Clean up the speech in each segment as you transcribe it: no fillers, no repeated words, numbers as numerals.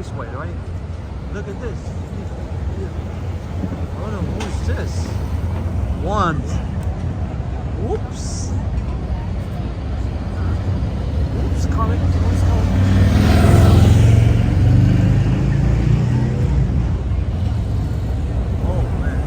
this way, right? Look at this. Oh no, who is this? One. Whoops. Whoops, coming. Who's coming? Oh man.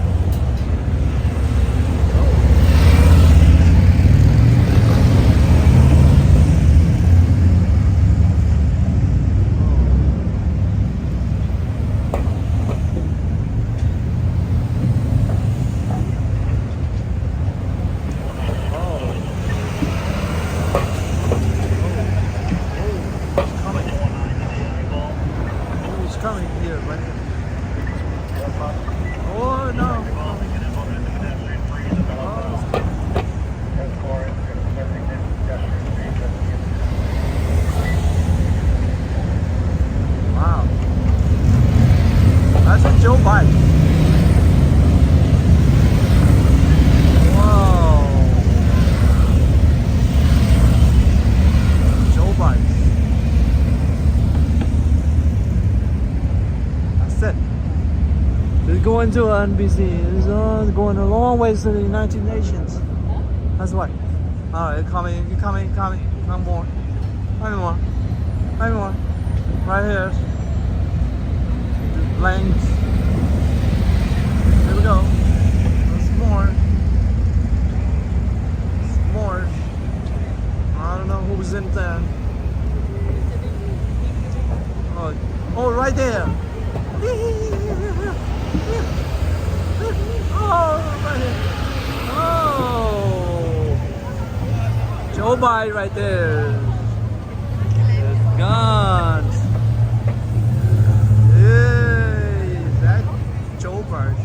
Coming here, right? Oh no! Wow, that's a Joe Biden. Whoa, Joe Biden. It's going to NBC. It's going a long way to the United Nations. That's why. Alright, coming. Come more. Right here. Lanes. Here we go. There's more. I don't know who's in there. Oh, right there. Oh, right here. Oh, Joe Biden right there. It's gone. Hey, that Joe Biden.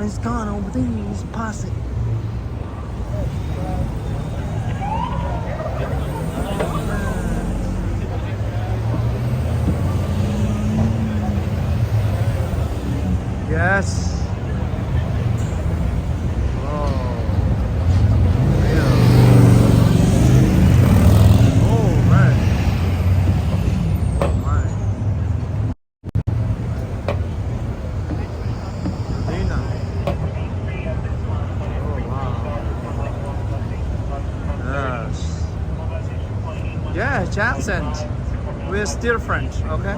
It's gone over there. It's passing. Yes. Yeah, Jackson. We're still friends, okay?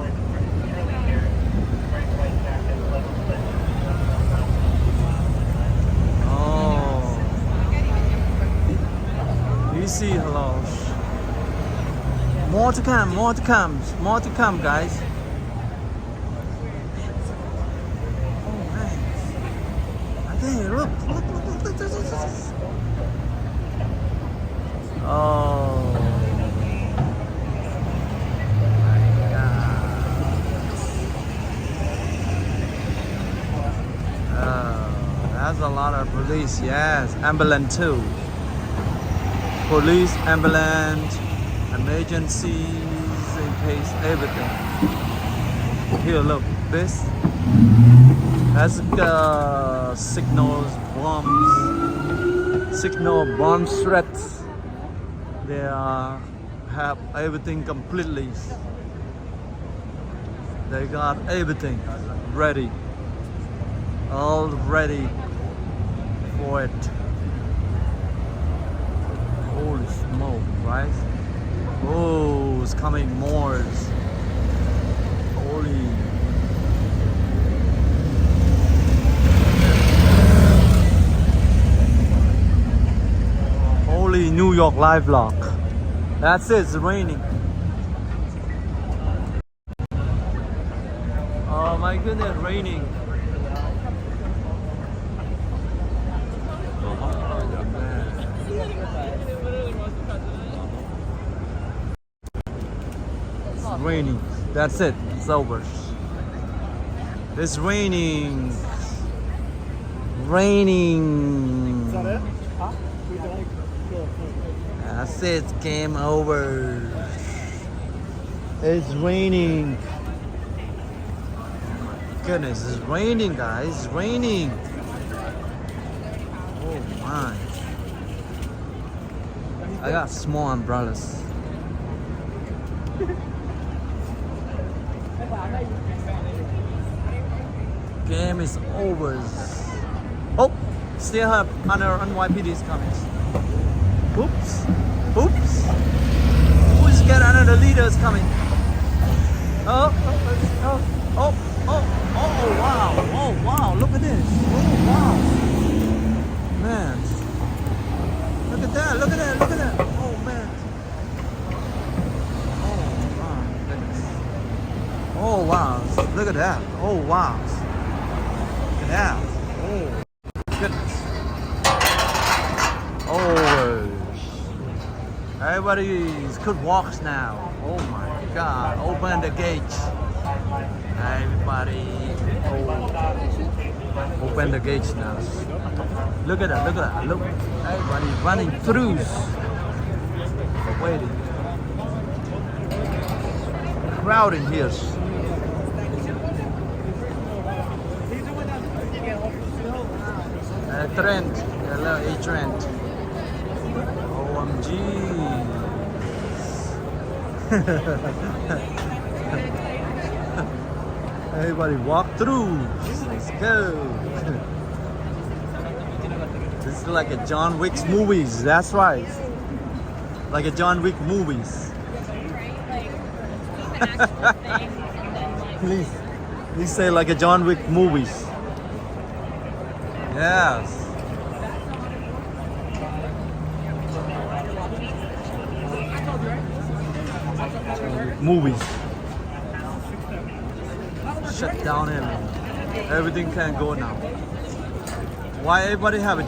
Oh. Easy, hello. More to come, guys. Oh man. Okay, look. Oh. That's a lot of police, yes. Ambulance too. Police, ambulance, emergencies, in case everything. Here, look, this. That's the signal bomb threats. They have everything completely. They got everything ready. All ready for it. Holy smoke, right? Oh, it's coming more. Holy. Holy New York live vlog. That's it, it's raining. Oh my goodness, raining. It's raining. That's it. It's over. It's raining. Raining. Is that it? Huh? That's it. Game over. It's raining. Goodness, it's raining, guys. It's raining. Oh my. I got small umbrellas. game is over. Oh, still have another NYPD is coming. Oops, oops. Who's got another leaders coming? Oh, wow, oh, wow, look at this. Oh, wow. Man. Look at that, look at that, look at that. Oh, man. Oh, wow. Look at that. Oh, wow. Look at that. Oh, goodness. Oh, everybody's could walk now. Oh my God. Open the gates. Everybody. Oh. Open the gates now. Look at that. Look at that. Look. Everybody running through. Waiting. Crowd in here. Trend. Hello, a trend. OMG. Everybody walk through. Let's go. This is like a John Wick movies. That's right. Like a John Wick movies. Please say like a John Wick movies. Yes. Movies. Shut down everything. Everything can go now. Why everybody have a